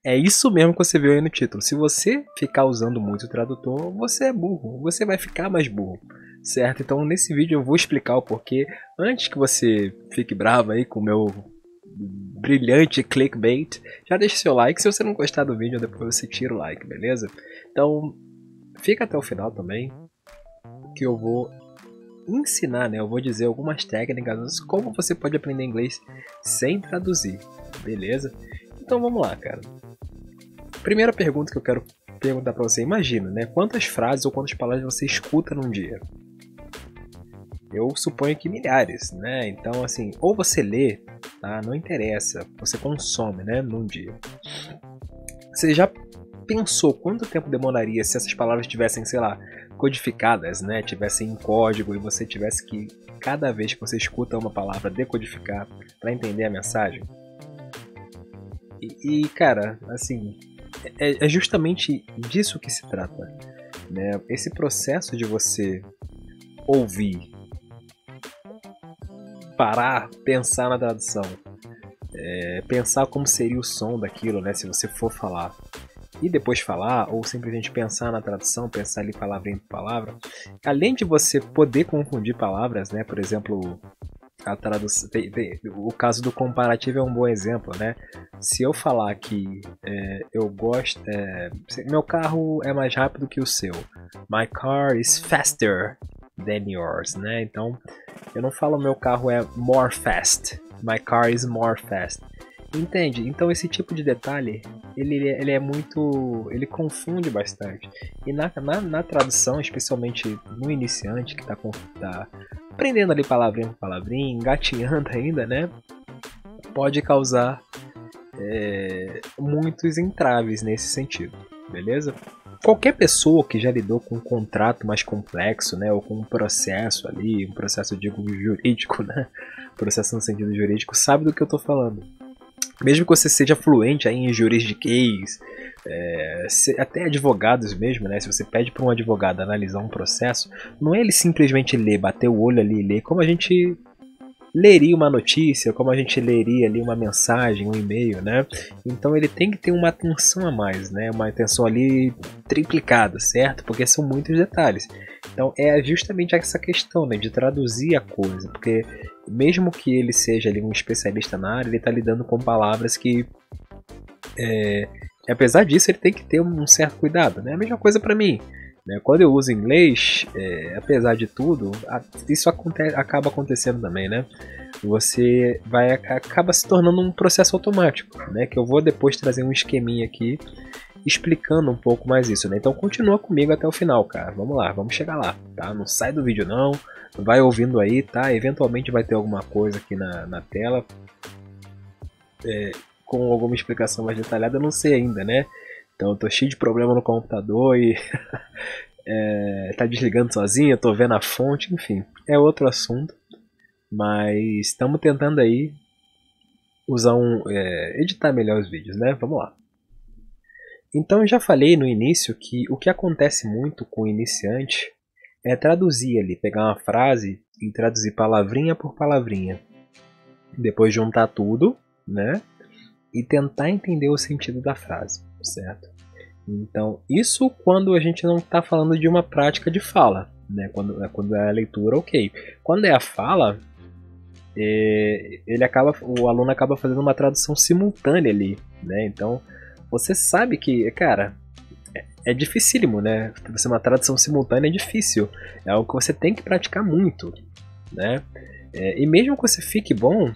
É isso mesmo que você viu aí no título. Se você ficar usando muito o tradutor, você é burro. Você vai ficar mais burro, certo? Então nesse vídeo eu vou explicar o porquê. Antes que você fique bravo aí com o meu brilhante clickbait, já deixa seu like. Se você não gostar do vídeo, depois você tira o like, beleza? Então fica até o final também, que eu vou ensinar, né? Eu vou dizer algumas técnicas, como você pode aprender inglês sem traduzir, beleza? Então vamos lá, cara. Primeira pergunta que eu quero perguntar pra você, imagina, né? Quantas frases ou quantas palavras você escuta num dia? Eu suponho que milhares, né? Então, assim, ou você lê, tá? Não interessa, você consome, né? Num dia. Você já pensou quanto tempo demoraria se essas palavras tivessem, sei lá, codificadas, né? Tivessem em código e você tivesse que, cada vez que você escuta uma palavra, decodificar para entender a mensagem? Cara, assim, é justamente disso que se trata, né? Esse processo de você ouvir, parar, pensar na tradução, pensar como seria o som daquilo, né? Se você for falar e depois falar, ou simplesmente pensar na tradução, pensar ali palavrinha por palavra, além de você poder confundir palavras, né? Por exemplo, a tradução, o caso do comparativo é um bom exemplo, né? Se eu falar que eu gosto, meu carro é mais rápido que o seu, my car is faster than yours, né? Então eu não falo meu carro é more fast, my car is more fast. Entende? Então esse tipo de detalhe, ele é muito, ele confunde bastante. E na tradução, especialmente no iniciante que tá aprendendo ali palavrinha por palavrinha, engatinhando ainda, né? Pode causar muitos entraves nesse sentido, beleza? Qualquer pessoa que já lidou com um contrato mais complexo, né, ou com um processo ali, um processo, eu digo, jurídico, né? Processo no sentido jurídico, sabe do que eu tô falando. Mesmo que você seja fluente aí em juridiquês, até advogados mesmo, né? Se você pede para um advogado analisar um processo, não é ele simplesmente ler, bater o olho ali e ler, como a gente leria uma notícia, como a gente leria ali uma mensagem, um e-mail, né? Então ele tem que ter uma atenção a mais, né? Uma atenção ali triplicada, certo? Porque são muitos detalhes. Então é justamente essa questão, né, de traduzir a coisa, porque mesmo que ele seja ali um especialista na área, ele está lidando com palavras que, apesar disso, ele tem que ter um certo cuidado, né? A mesma coisa para mim, né? Quando eu uso inglês, apesar de tudo, isso acaba acontecendo também, né? Você acaba se tornando um processo automático, né? Que eu vou depois trazer um esqueminha aqui explicando um pouco mais isso, né? Então continua comigo até o final, cara. Vamos lá, vamos chegar lá, tá? Não sai do vídeo não, vai ouvindo aí, tá? Eventualmente vai ter alguma coisa aqui na tela com alguma explicação mais detalhada, eu não sei ainda, né? Então eu tô cheio de problema no computador e tá desligando sozinho, eu tô vendo a fonte, enfim, é outro assunto, mas estamos tentando aí editar melhor os vídeos, né? Vamos lá. Então eu já falei no início que o que acontece muito com o iniciante é traduzir ali, pegar uma frase e traduzir palavrinha por palavrinha. Depois juntar tudo, né? E tentar entender o sentido da frase, certo? Então isso quando a gente não está falando de uma prática de fala, né? Quando é a leitura, ok. Quando é a fala, o aluno acaba fazendo uma tradução simultânea ali, né? Então você sabe que, cara, é dificílimo, né? Você uma tradução simultânea é difícil. É algo que você tem que praticar muito, né? E mesmo que você fique bom,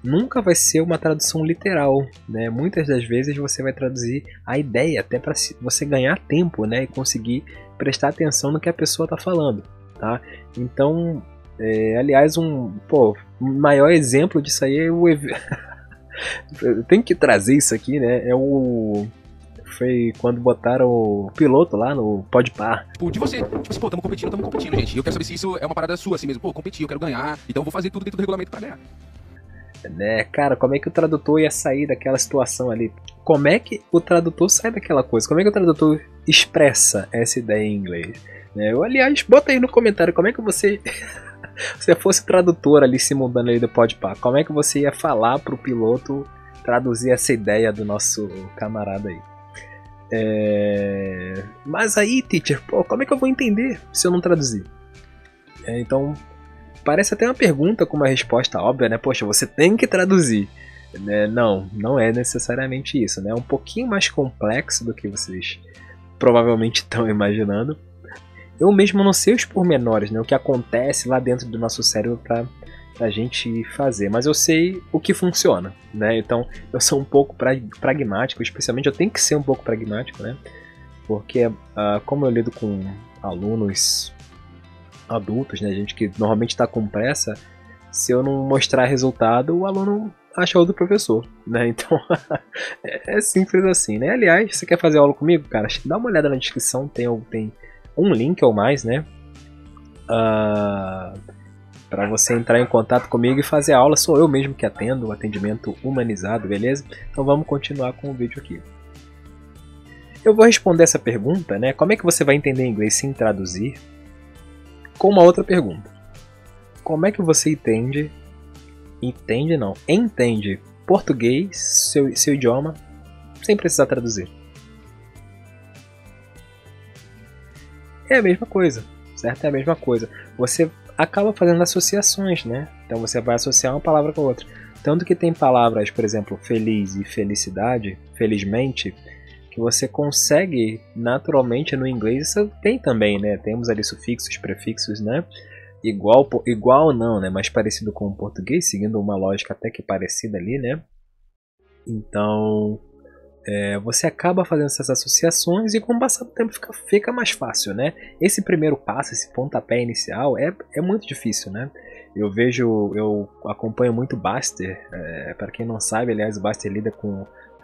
nunca vai ser uma tradução literal, né? Muitas das vezes você vai traduzir a ideia até para você ganhar tempo, né? E conseguir prestar atenção no que a pessoa está falando, tá? Então, aliás, um maior exemplo disso aí é o eu tenho que trazer isso aqui, né? Foi quando botaram o piloto lá no Podpah. De você, tipo assim, pô, tamo competindo, gente. E eu quero saber se isso é uma parada sua, assim mesmo. Pô, competir, eu quero ganhar. Então eu vou fazer tudo dentro do regulamento pra ganhar. Né, cara, como é que o tradutor ia sair daquela situação ali? Como é que o tradutor sai daquela coisa? Como é que o tradutor expressa essa ideia em inglês? Aliás, bota aí no comentário como é que você... se fosse tradutor ali simultâneo ali do Podpah, como é que você ia falar pro piloto traduzir essa ideia do nosso camarada aí. Mas aí, teacher, pô, como é que eu vou entender se eu não traduzir? Então, parece até uma pergunta com uma resposta óbvia, né? Poxa, você tem que traduzir. Não é necessariamente isso, né? É um pouquinho mais complexo do que vocês provavelmente estão imaginando. Eu mesmo não sei os pormenores, né? O que acontece lá dentro do nosso cérebro para a gente fazer, mas eu sei o que funciona, né? Então eu sou um pouco pragmático, especialmente eu tenho que ser um pouco pragmático, né? Porque como eu lido com alunos adultos, né? Gente que normalmente está com pressa, se eu não mostrar resultado, o aluno acha outro professor, né? Então é simples assim, né? Aliás, você quer fazer aula comigo, cara? Dá uma olhada na descrição, tem um link ou mais, né? Para você entrar em contato comigo e fazer aula. Sou eu mesmo que atendo, o atendimento humanizado, beleza? Então vamos continuar com o vídeo aqui. Eu vou responder essa pergunta, né? Como é que você vai entender inglês sem traduzir? Com uma outra pergunta. Como é que você entende português, seu idioma, sem precisar traduzir? É a mesma coisa, certo? É a mesma coisa. Você acaba fazendo associações, né? Então você vai associar uma palavra com a outra. Tanto que tem palavras, por exemplo, feliz e felicidade, felizmente, que você consegue naturalmente no inglês. Isso tem também, né? Temos ali sufixos, prefixos, né? Igual não, né? Mais parecido com o português, seguindo uma lógica até que parecida ali, né? Então você acaba fazendo essas associações e com o passar do tempo fica mais fácil, né? Esse primeiro passo, esse pontapé inicial é muito difícil, né? Eu acompanho muito o Baster, para quem não sabe, aliás, o Baster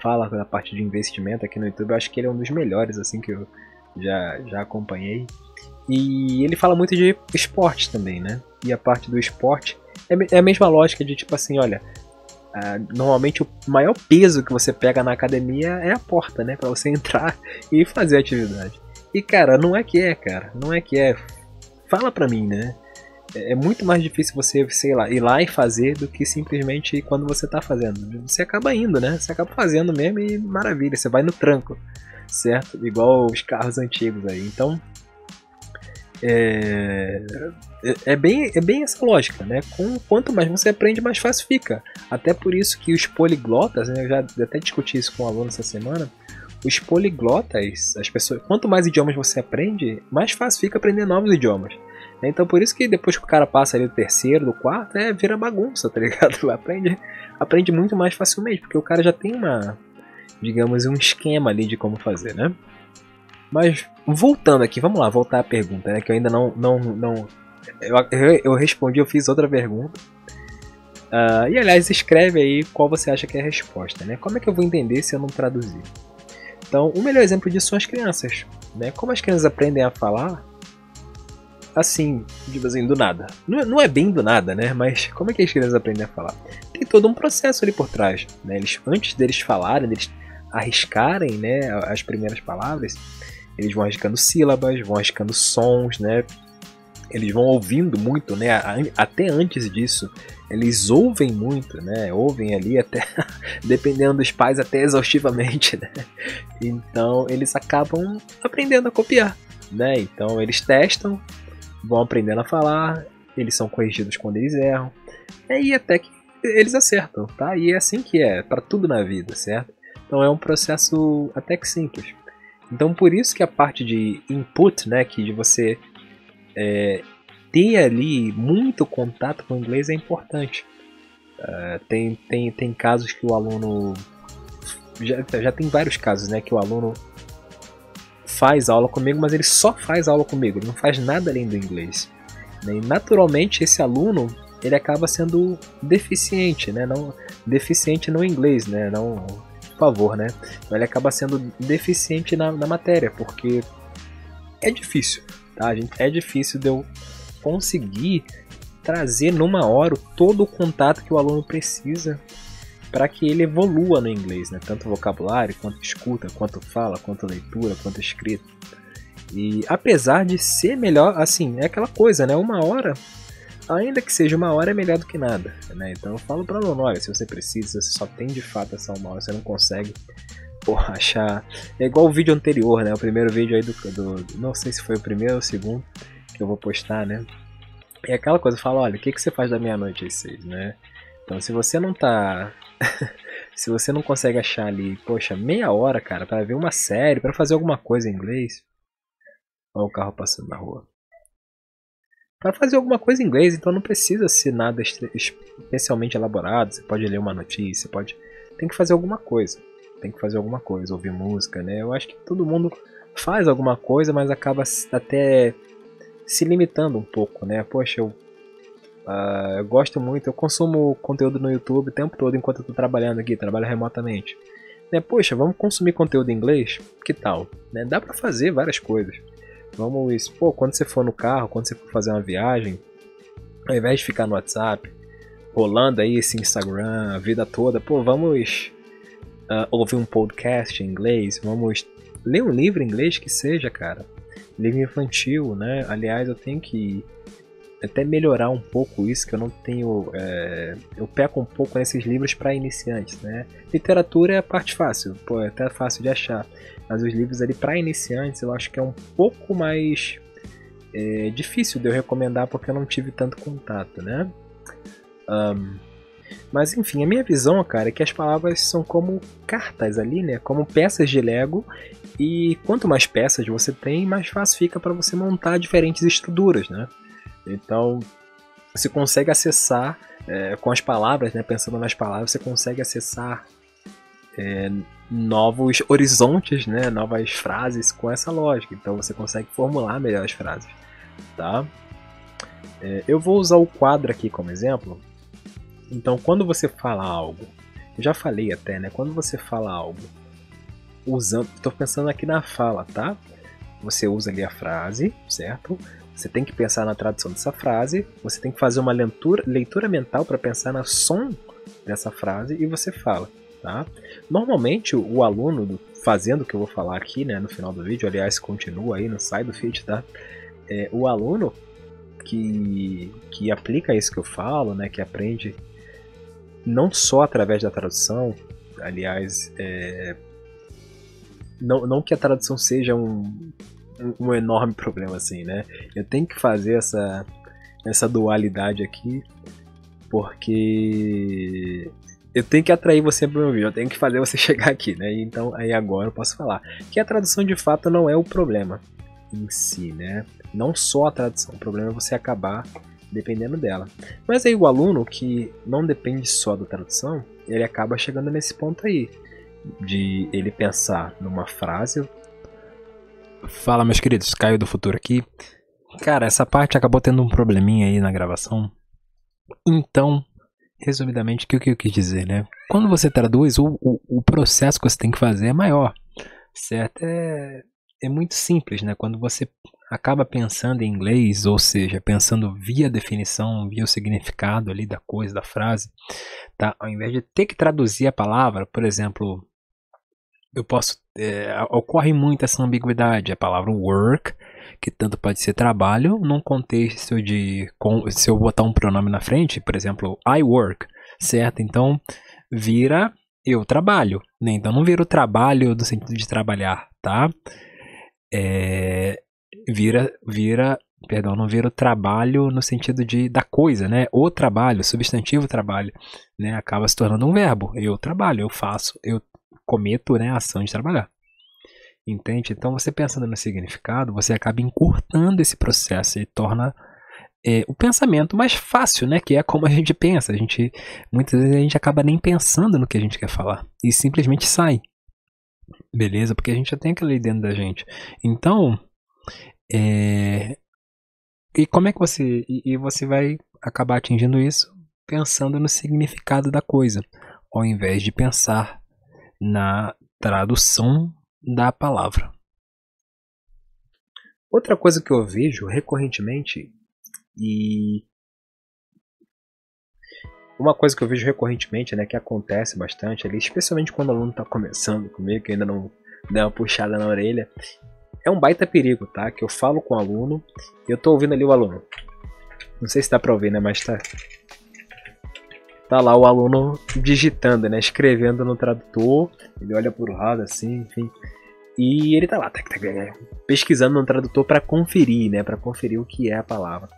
fala da parte de investimento aqui no YouTube. Eu acho que ele é um dos melhores assim que eu já acompanhei. E ele fala muito de esporte também, né? E a parte do esporte é a mesma lógica de tipo assim, olha, normalmente o maior peso que você pega na academia é a porta, né? Pra você entrar e fazer a atividade. E cara, não é que é. Fala pra mim, né? É muito mais difícil você, sei lá, ir lá e fazer do que simplesmente quando você tá fazendo. Você acaba indo, né? Você acaba fazendo mesmo e maravilha, você vai no tranco, certo? Igual os carros antigos aí. Então é bem essa lógica, né? Quanto mais você aprende, mais fácil fica. Até por isso que os poliglotas, né? Eu já até discuti isso com um aluno essa semana. Os poliglotas, as pessoas, quanto mais idiomas você aprende, mais fácil fica aprender novos idiomas. Então por isso que depois que o cara passa ali do terceiro, do quarto, vira bagunça, tá ligado? Aprende muito mais facilmente, porque o cara já tem um esquema ali de como fazer, né? Mas voltando aqui, vamos lá, voltar à pergunta, né? Que eu ainda não eu respondi, eu fiz outra pergunta. E aliás, escreve aí qual você acha que é a resposta, né? Como é que eu vou entender se eu não traduzir? Então, o melhor exemplo disso são as crianças, né? Como as crianças aprendem a falar, assim, do nada. Não é bem do nada, né? Mas como é que as crianças aprendem a falar? Tem todo um processo ali por trás, né? Antes deles falarem, deles arriscarem, né, as primeiras palavras, eles vão arriscando sílabas, vão arriscando sons, né? Eles vão ouvindo muito, né? Até antes disso, eles ouvem muito, né? Ouvem ali até, dependendo dos pais, até exaustivamente, né? Então, eles acabam aprendendo a copiar, né? Então, eles testam, vão aprendendo a falar, eles são corrigidos quando eles erram, e até que eles acertam, tá? E é assim que é, para tudo na vida, certo? Então, é um processo até que simples. Então, por isso que a parte de input, né? Que de você ter ali muito contato com o inglês é importante. Tem casos que o aluno... Já tem vários casos, né, que o aluno faz aula comigo, mas ele só faz aula comigo, ele não faz nada além do inglês. E naturalmente esse aluno ele acaba sendo deficiente, né, deficiente no inglês, né, não, por favor, né, ele acaba sendo deficiente na matéria, porque é difícil. Tá, gente? É difícil de eu conseguir trazer numa hora todo o contato que o aluno precisa para que ele evolua no inglês, né? Tanto vocabulário, quanto escuta, quanto fala, quanto leitura, quanto escrita. E apesar de ser melhor, assim, é aquela coisa, né? Uma hora ainda que seja 1 hora é melhor do que nada, né? Então eu falo pra aluno, olha, se você precisa, se você só tem de fato essa 1 hora, você não consegue, porra, achar... É igual o vídeo anterior, né? O primeiro vídeo aí não sei se foi o primeiro ou o segundo que eu vou postar, né? É aquela coisa, eu falo, olha, o que você faz da meia-noite às 6, né? Então se você não tá... se você não consegue achar ali, poxa, meia hora, cara, pra ver uma série, pra fazer alguma coisa em inglês... Olha o carro passando na rua. Para fazer alguma coisa em inglês, então não precisa ser nada especialmente elaborado. Você pode ler uma notícia, tem que fazer alguma coisa. Tem que fazer alguma coisa, ouvir música, né? Eu acho que todo mundo faz alguma coisa, mas acaba até se limitando um pouco, né? Poxa, eu gosto muito, eu consumo conteúdo no YouTube o tempo todo enquanto eu tô trabalhando aqui, trabalho remotamente. Né? Poxa, vamos consumir conteúdo em inglês? Que tal? Né? Dá pra fazer várias coisas. Vamos, pô, quando você for no carro, quando você for fazer uma viagem, ao invés de ficar no WhatsApp, rolando aí esse Instagram a vida toda, pô, vamos ouvir um podcast em inglês, vamos ler um livro em inglês que seja, cara. Livro infantil, né? Aliás, eu tenho que até melhorar um pouco isso, que eu não tenho... eu peco um pouco nesses livros para iniciantes, né? Literatura é a parte fácil, pô, é até fácil de achar. Mas os livros ali para iniciantes eu acho que é um pouco mais difícil de eu recomendar porque eu não tive tanto contato, né? Mas enfim, a minha visão, cara, é que as palavras são como cartas ali, né? Como peças de Lego. E quanto mais peças você tem, mais fácil fica para você montar diferentes estruturas, né? Então, você consegue acessar com as palavras, né? Pensando nas palavras, você consegue acessar novos horizontes, né? Novas frases com essa lógica. Então, você consegue formular melhor as frases, tá? Eu vou usar o quadro aqui como exemplo. Então, quando você fala algo, eu já falei até, né? Quando você fala algo, estou pensando aqui na fala, tá? Você usa ali a frase, certo? Você tem que pensar na tradução dessa frase, você tem que fazer uma leitura mental para pensar no som dessa frase e você fala, tá? Normalmente o aluno fazendo o que eu vou falar aqui, né, no final do vídeo, aliás, continua aí, não sai do feed, tá? O aluno que aplica isso que eu falo, né, que aprende não só através da tradução, aliás, não que a tradução seja um enorme problema assim, né? Eu tenho que fazer essa dualidade aqui porque eu tenho que atrair você para o meu vídeo, eu tenho que fazer você chegar aqui, né? Então aí agora eu posso falar que a tradução de fato não é o problema em si, né? Não só a tradução, o problema é você acabar dependendo dela. Mas aí o aluno que não depende só da tradução, ele acaba chegando nesse ponto aí de ele pensar numa frase. Fala, meus queridos, Caio do Futuro aqui. Cara, essa parte acabou tendo um probleminha aí na gravação. Então, resumidamente, o que eu quis dizer, né? Quando você traduz, o processo que você tem que fazer é maior, certo? É muito simples, né? Quando você acaba pensando em inglês, ou seja, pensando via definição, via o significado ali da coisa, da frase, tá? Ao invés de ter que traduzir a palavra, por exemplo... ocorre muito essa ambiguidade, a palavra work, que tanto pode ser trabalho, num contexto se eu botar um pronome na frente, por exemplo, I work, certo? Então, vira eu trabalho, né? Então não vira o trabalho no sentido de trabalhar, tá? Não vira o trabalho no sentido da coisa, né? O trabalho, substantivo trabalho, né? Acaba se tornando um verbo, eu trabalho, eu faço, eu cometo, né, a ação de trabalhar. Entende? Então você pensando no significado, você acaba encurtando esse processo e torna o pensamento mais fácil, né? Que é como a gente pensa. Muitas vezes a gente acaba nem pensando no que a gente quer falar e simplesmente sai. Beleza? Porque a gente já tem aquilo ali dentro da gente. Então, e como é que você vai acabar atingindo isso pensando no significado da coisa, ao invés de pensar na tradução da palavra. Outra coisa que eu vejo recorrentemente né, que acontece bastante ali, especialmente quando o aluno está começando comigo, que ainda não deu uma puxada na orelha, é um baita perigo, tá? Que eu falo com o aluno e eu tô ouvindo ali o aluno. Não sei se dá pra ouvir, né? Mas tá lá o aluno digitando, né? Escrevendo no tradutor. Ele olha por lado assim, enfim. E ele tá lá, pesquisando no tradutor para conferir, né? Para conferir o que é a palavra.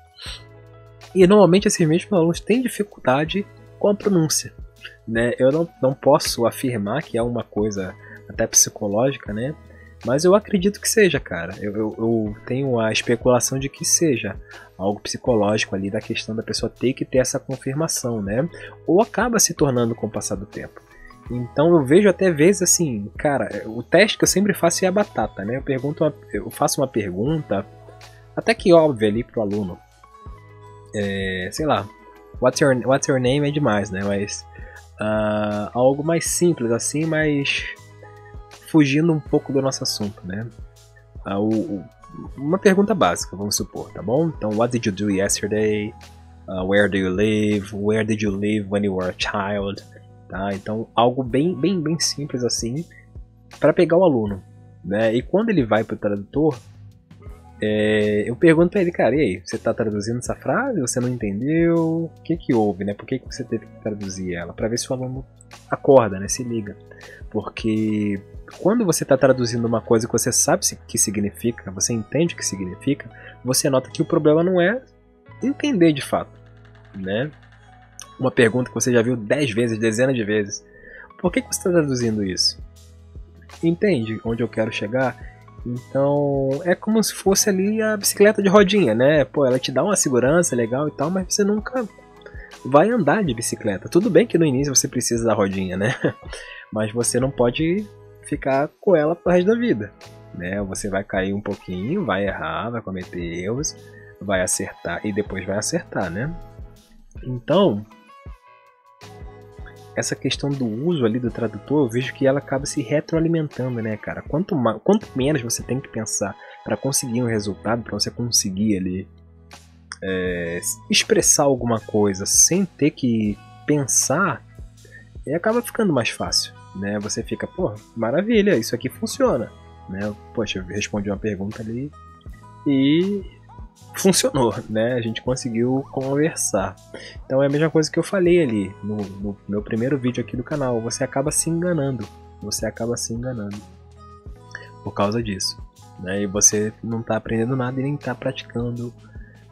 E normalmente esses mesmos alunos têm dificuldade com a pronúncia, né? Eu não posso afirmar que é uma coisa até psicológica, né? Mas eu acredito que seja, cara. Eu tenho a especulação de que seja algo psicológico ali, da questão da pessoa ter que ter essa confirmação, né? Ou acaba se tornando com o passar do tempo. Então eu vejo até vezes assim, cara, o teste que eu sempre faço é a batata, né? Eu faço uma pergunta, até que óbvia ali pro aluno. Sei lá, what's your name é demais, né? Mas algo mais simples assim, mas fugindo um pouco do nosso assunto, né? Uma pergunta básica, vamos supor, tá bom? Então, what did you do yesterday? Where do you live? Where did you live when you were a child? Tá? Então, algo bem simples assim, para pegar o aluno, né? E quando ele vai para o tradutor, eu pergunto para ele, cara, e aí, você está traduzindo essa frase? Você não entendeu? O que houve, né? Por que você teve que traduzir ela? Para ver se o aluno acorda, né? Se liga. Porque quando você está traduzindo uma coisa que você sabe o que significa, você entende o que significa, você nota que o problema não é entender de fato, né? Uma pergunta que você já viu 10 vezes, dezenas de vezes. Por que você está traduzindo isso? Entende onde eu quero chegar? Então, é como se fosse ali a bicicleta de rodinha, né? Pô, ela te dá uma segurança legal e tal, mas você nunca vai andar de bicicleta. Tudo bem que no início você precisa da rodinha, né? Mas você não pode ficar com ela pro resto da vida, né? Você vai cair um pouquinho, vai errar, vai cometer erros, vai acertar e depois vai acertar, né? Então, essa questão do uso ali do tradutor, eu vejo que ela acaba se retroalimentando, né, cara? Quanto menos você tem que pensar para conseguir um resultado, para você conseguir ali expressar alguma coisa sem ter que pensar, acaba ficando mais fácil, né? Você fica, pô, maravilha, isso aqui funciona, né? Poxa, eu respondi uma pergunta ali e funcionou, né? A gente conseguiu conversar. Então é a mesma coisa que eu falei ali no meu primeiro vídeo aqui do canal. Você acaba se enganando. Você acaba se enganando por causa disso, né? E você não está aprendendo nada e nem está praticando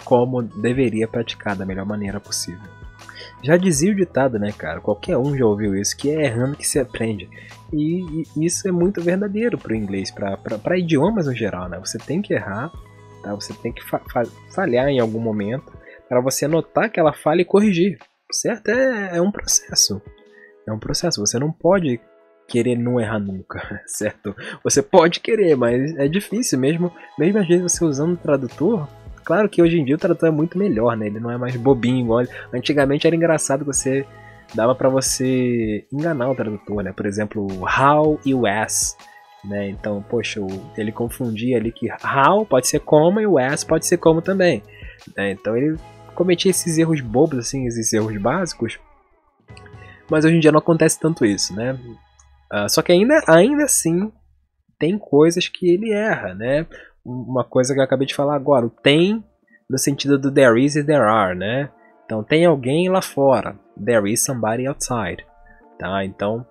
como deveria praticar da melhor maneira possível. Já dizia o ditado, né, cara? Qualquer um já ouviu isso, que é errando que se aprende. E isso é muito verdadeiro para o inglês, para idiomas no geral, né? Você tem que errar. Tá? Você tem que falhar em algum momento para você notar aquela falha e corrigir, certo? É um processo. É um processo. Você não pode querer não errar nunca, certo? Você pode querer, mas é difícil mesmo às vezes você usando o tradutor. Claro que hoje em dia o tradutor é muito melhor, né? Ele não é mais bobinho igual. Antigamente era engraçado que você dava para você enganar o tradutor, né? Por exemplo, how e o as. Né? Então, poxa, ele confundia ali que how pode ser como e o as pode ser como também, né? Então ele cometia esses erros bobos, assim, esses erros básicos, mas hoje em dia não acontece tanto isso, né? Só que ainda assim tem coisas que ele erra, né? Uma coisa que eu acabei de falar agora, o tem no sentido do there is e there are, né? Então tem alguém lá fora, there is somebody outside, tá? Então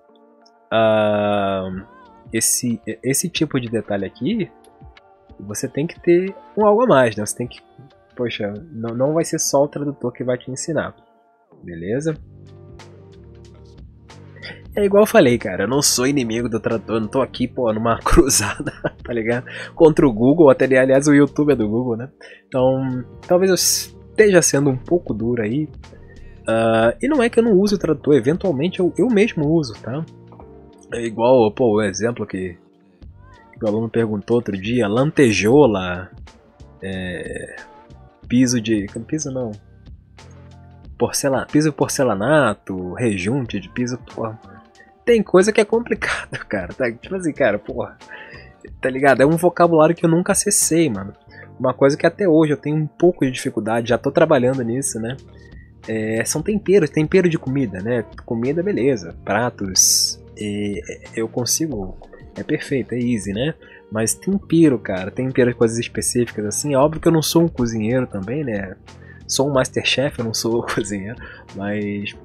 esse tipo de detalhe aqui, você tem que ter algo a mais, né? Você tem que, poxa, não vai ser só o tradutor que vai te ensinar, beleza? É igual eu falei, cara, eu não sou inimigo do tradutor, eu não tô aqui, pô, numa cruzada, tá ligado? Contra o Google, até aliás o YouTube é do Google, né? Então, talvez eu esteja sendo um pouco duro aí, e não é que eu não use o tradutor, eventualmente eu mesmo uso, tá? É igual, pô, o exemplo que o aluno perguntou outro dia, lantejola, piso não, piso porcelanato, rejunte de piso, porra. Tem coisa que é complicado, cara, tá? Tipo assim, cara, porra, tá ligado? É um vocabulário que eu nunca acessei, mano. Uma coisa que até hoje eu tenho um pouco de dificuldade, já tô trabalhando nisso, né? São temperos, tempero de comida, né? Comida, beleza, pratos... eu consigo, é perfeito, é easy, né? Mas tempero, cara, tempero de coisas específicas assim, é óbvio que eu não sou um cozinheiro também, né? sou um Masterchef, eu não sou cozinheiro, mas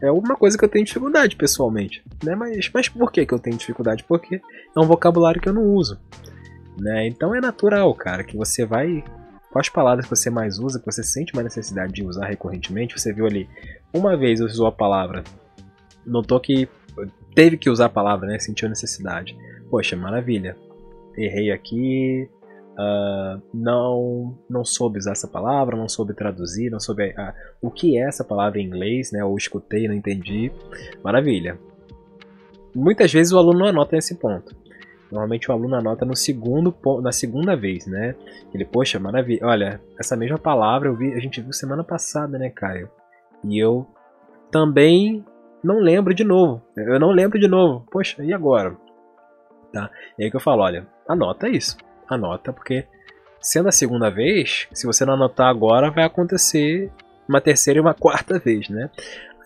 é uma coisa que eu tenho dificuldade pessoalmente, né? Mas por que eu tenho dificuldade? Porque é um vocabulário que eu não uso, né? Então é natural, cara, que você vai... Quais palavras que você mais usa, que você sente mais necessidade de usar recorrentemente? Você viu ali, uma vez usou a palavra, notou que teve que usar a palavra, né? Sentiu necessidade. Poxa, maravilha. Errei aqui, não soube usar essa palavra, não soube traduzir, não soube o que é essa palavra em inglês, né? Ou escutei, não entendi. Maravilha. Muitas vezes o aluno não anota nesse ponto. Normalmente o aluno anota na segunda vez, né? Ele, poxa, maravilha. Olha, essa mesma palavra a gente viu semana passada, né, Caio? E eu também não lembro de novo. Eu não lembro de novo. Poxa, e agora? Tá? E aí que eu falo, olha, anota isso. Anota, porque sendo a segunda vez, se você não anotar agora, vai acontecer uma terceira e uma quarta vez, né?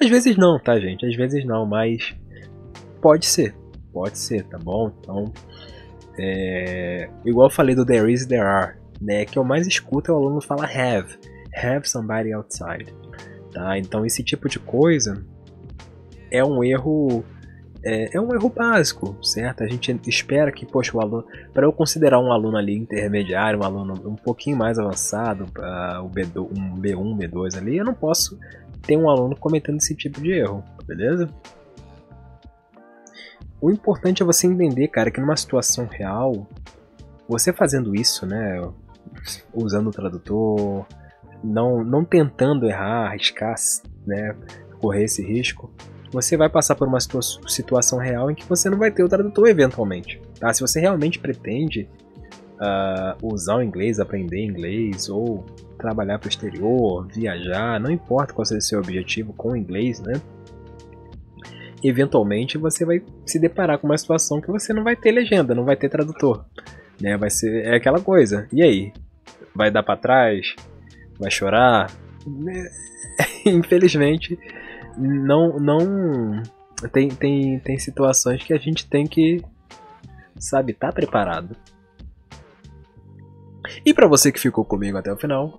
Às vezes não, tá, gente? Às vezes não, mas pode ser. Pode ser, tá bom? Então, igual eu falei do there is, there are, né? Que eu mais escuto é o aluno falar have somebody outside, tá? Então esse tipo de coisa é um erro básico, certo? A gente espera que, poxa, o aluno, para eu considerar um aluno ali intermediário, um aluno um pouquinho mais avançado, um B1, B2 ali, eu não posso ter um aluno cometendo esse tipo de erro, beleza? O importante é você entender, cara, que numa situação real, você fazendo isso, né, usando o tradutor, não tentando errar, arriscar, né, correr esse risco, você vai passar por uma situação real em que você não vai ter o tradutor eventualmente, tá? Se você realmente pretende usar o inglês, aprender inglês, ou trabalhar para o exterior, viajar, não importa qual seja o seu objetivo com o inglês, né? Eventualmente você vai se deparar com uma situação que você não vai ter legenda, não vai ter tradutor, né? Vai ser aquela coisa. E aí? Vai dar para trás? Vai chorar? Infelizmente, não tem situações que a gente tem que, sabe, tá preparado. E para você que ficou comigo até o final,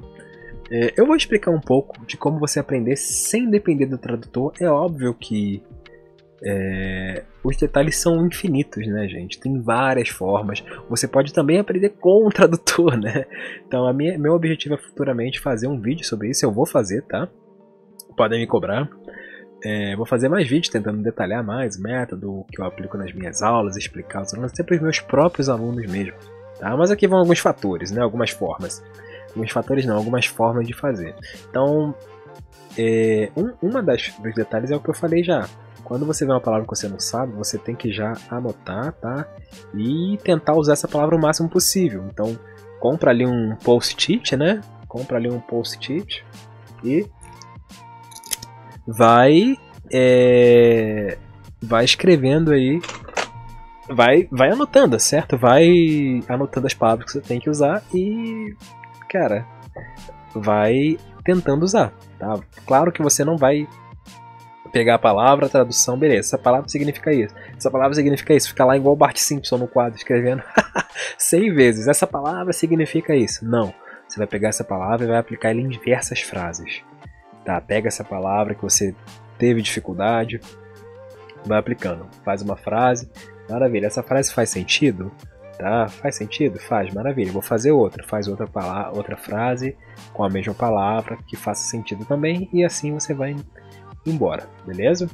eu vou explicar um pouco de como você aprender sem depender do tradutor. É óbvio que os detalhes são infinitos, né, gente? Tem várias formas. Você pode também aprender com o tradutor, né? Então, meu objetivo é futuramente fazer um vídeo sobre isso. Eu vou fazer, tá? Podem me cobrar. Vou fazer mais vídeos tentando detalhar mais o método que eu aplico nas minhas aulas, explicar aos alunos, até para os meus próprios alunos mesmo, tá? Mas aqui vão alguns fatores, né? Algumas formas. Alguns fatores não, algumas formas de fazer. Então, uma dos detalhes é o que eu falei já. Quando você vê uma palavra que você não sabe, você tem que já anotar, tá? E tentar usar essa palavra o máximo possível. Então, compra ali um post-it, né? Compra ali um post-it e vai escrevendo aí, vai anotando, certo? Vai anotando as palavras que você tem que usar e, cara, vai tentando usar, tá? Claro que você não vai pegar a palavra, a tradução, beleza, essa palavra significa isso, essa palavra significa isso, fica lá igual o Bart Simpson no quadro escrevendo 100 vezes, essa palavra significa isso. Não, você vai pegar essa palavra e vai aplicar ela em diversas frases, tá? Pega essa palavra que você teve dificuldade, vai aplicando, faz uma frase, maravilha, essa frase faz sentido? Tá? Faz sentido? Faz, maravilha, vou fazer outra, faz outra frase com a mesma palavra que faça sentido também, e assim você vai embora, beleza?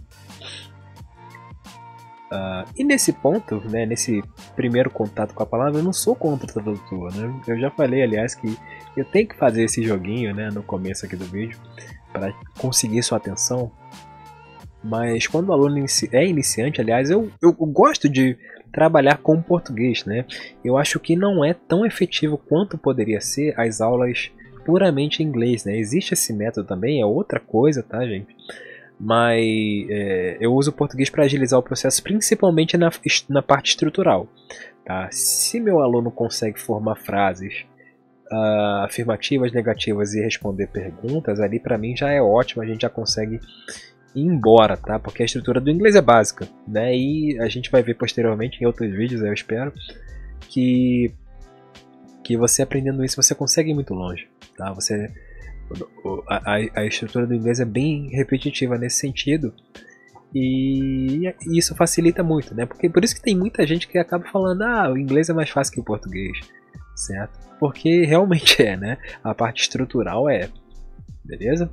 E nesse ponto, né, nesse primeiro contato com a palavra, eu não sou contra o tradutor, né? Eu já falei, aliás, que eu tenho que fazer esse joguinho, né, no começo aqui do vídeo para conseguir sua atenção. Mas quando o aluno é iniciante, aliás, eu gosto de trabalhar com português, né? Eu acho que não é tão efetivo quanto poderia ser as aulas puramente em inglês, né? Existe esse método também, é outra coisa, tá, gente? Mas eu uso o português para agilizar o processo, principalmente na parte estrutural, tá? Se meu aluno consegue formar frases afirmativas, negativas e responder perguntas, ali para mim já é ótimo, a gente já consegue ir embora, tá? Porque a estrutura do inglês é básica, né? E a gente vai ver posteriormente em outros vídeos, eu espero, que que você aprendendo isso, você consegue ir muito longe, tá? A estrutura do inglês é bem repetitiva nesse sentido. E isso facilita muito, né? Porque por isso que tem muita gente que acaba falando, o inglês é mais fácil que o português, certo? Porque realmente é, né? A parte estrutural é, beleza?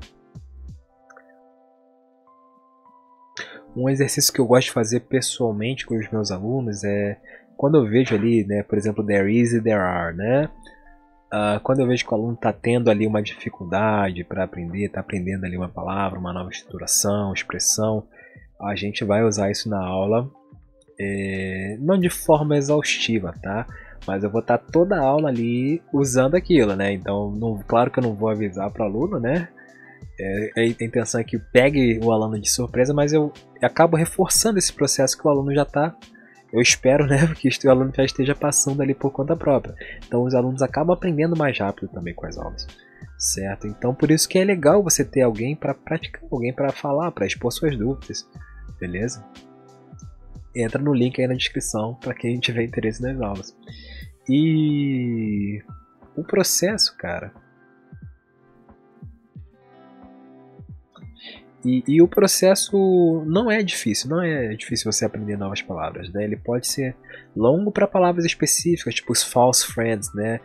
Um exercício que eu gosto de fazer pessoalmente com os meus alunos é quando eu vejo ali, né? Por exemplo, there is e there are, né? Quando eu vejo que o aluno está tendo ali uma dificuldade para aprender, está aprendendo ali uma palavra, uma nova estruturação, expressão, a gente vai usar isso na aula, não de forma exaustiva, tá? Mas eu vou estar toda a aula ali usando aquilo, né? Então, claro que eu não vou avisar para o aluno, né? A intenção é que pegue o aluno de surpresa, mas eu acabo reforçando esse processo que o aluno já está. Eu espero, né, que o aluno já esteja passando ali por conta própria. Então os alunos acabam aprendendo mais rápido também com as aulas, certo? Então por isso que é legal você ter alguém para praticar, alguém para falar, para expor suas dúvidas, beleza? Entra no link aí na descrição para quem tiver interesse nas aulas. E o processo, cara... E o processo não é difícil você aprender novas palavras, né? Ele pode ser longo para palavras específicas, tipo os false friends, né?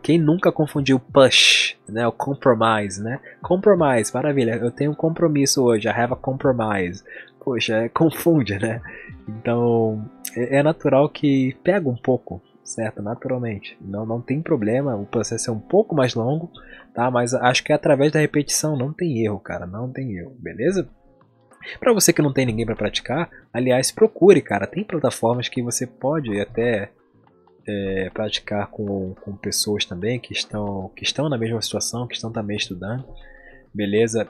Quem nunca confundiu push, né? O compromise, né? Compromise, maravilha, eu tenho um compromisso hoje, I have a compromise. Poxa, confunde, né? Então, é natural que pega um pouco, certo? Naturalmente. Não tem problema, o processo é um pouco mais longo, tá? Mas acho que é através da repetição, não tem erro, cara, não tem erro, beleza? Para você que não tem ninguém para praticar, aliás, procure, cara, tem plataformas que você pode até praticar com pessoas também que estão na mesma situação, que estão também estudando, beleza?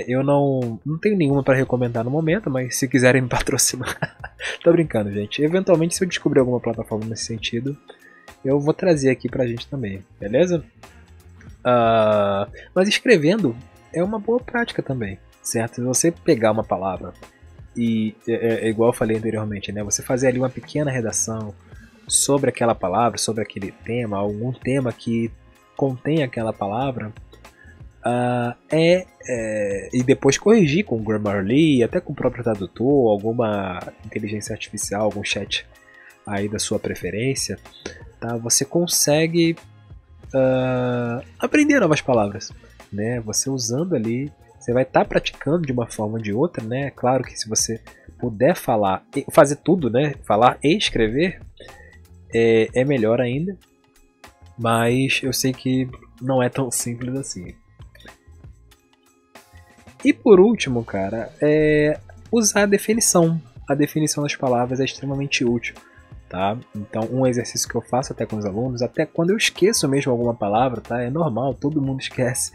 Eu não tenho nenhuma para recomendar no momento, mas se quiserem me patrocinar, tô brincando, gente. Eventualmente, se eu descobrir alguma plataforma nesse sentido, eu vou trazer aqui pra gente também, beleza? Mas escrevendo é uma boa prática também, certo? Se você pegar uma palavra e, igual eu falei anteriormente, né? Você fazer ali uma pequena redação sobre aquela palavra, sobre aquele tema, algum tema que contém aquela palavra, e depois corrigir com o Grammarly, até com o próprio tradutor, alguma inteligência artificial, algum chat aí da sua preferência, tá? Você consegue aprender novas palavras, né? Você usando ali, você vai estar praticando de uma forma ou de outra, né? Claro que se você puder fazer tudo, né? Falar e escrever, é melhor ainda, mas eu sei que não é tão simples assim. E por último, cara, usar a definição. A definição das palavras é extremamente útil, tá? Então, um exercício que eu faço até com os alunos, até quando eu esqueço mesmo alguma palavra, tá? É normal, todo mundo esquece.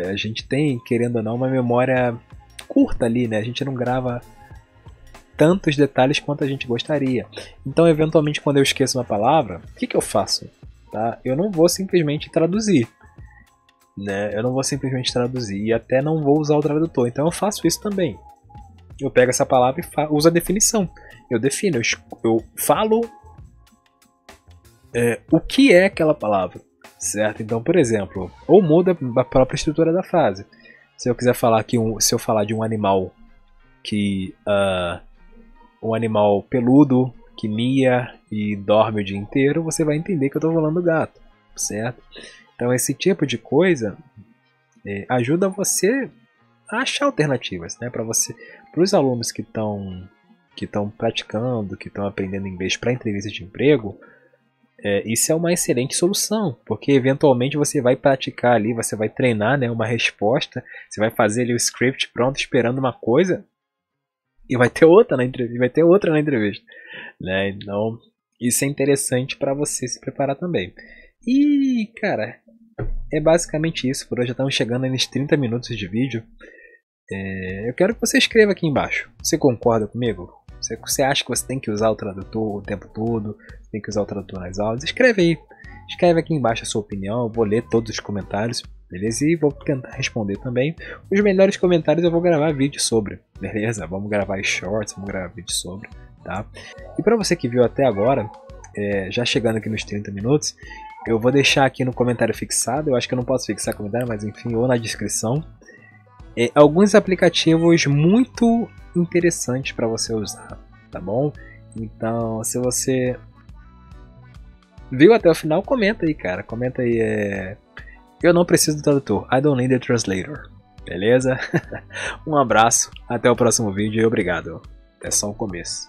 A gente tem, querendo ou não, uma memória curta ali, né? A gente não grava tantos detalhes quanto a gente gostaria. Então, eventualmente, quando eu esqueço uma palavra, o que eu faço? Tá? Eu não vou simplesmente traduzir, né? Eu não vou simplesmente traduzir e até não vou usar o tradutor. Então eu faço isso também. Eu pego essa palavra e uso a definição. Eu defino, eu falo o que é aquela palavra, certo? Então, por exemplo, ou muda a própria estrutura da frase. Se eu quiser falar que se eu falar de um animal que um animal peludo que mia e dorme o dia inteiro, você vai entender que eu estou falando do gato, certo? Então esse tipo de coisa ajuda você a achar alternativas, né? Para os alunos que estão praticando, que estão aprendendo inglês para entrevista de emprego, isso é uma excelente solução, porque eventualmente você vai praticar ali, você vai treinar, né, uma resposta, você vai fazer ali o script pronto esperando uma coisa e vai ter outra na entrevista, né? Então isso é interessante para você se preparar também. E cara, é basicamente isso. Por hoje já estamos chegando nos 30 minutos de vídeo. Eu quero que você escreva aqui embaixo. Você concorda comigo? Você acha que você tem que usar o tradutor o tempo todo? Tem que usar o tradutor nas aulas? Escreve aí. Escreve aqui embaixo a sua opinião. Eu vou ler todos os comentários, beleza? E vou tentar responder também. Os melhores comentários eu vou gravar vídeo sobre, beleza? Vamos gravar shorts, vamos gravar vídeo sobre, tá? E para você que viu até agora, já chegando aqui nos 30 minutos, eu vou deixar aqui no comentário fixado, eu acho que eu não posso fixar comentário, mas enfim, ou na descrição, alguns aplicativos muito interessantes para você usar, tá bom? Então, se você viu até o final, comenta aí, cara, comenta aí, eu não preciso do tradutor, I don't need a translator, beleza? Um abraço, até o próximo vídeo e obrigado, é só o começo.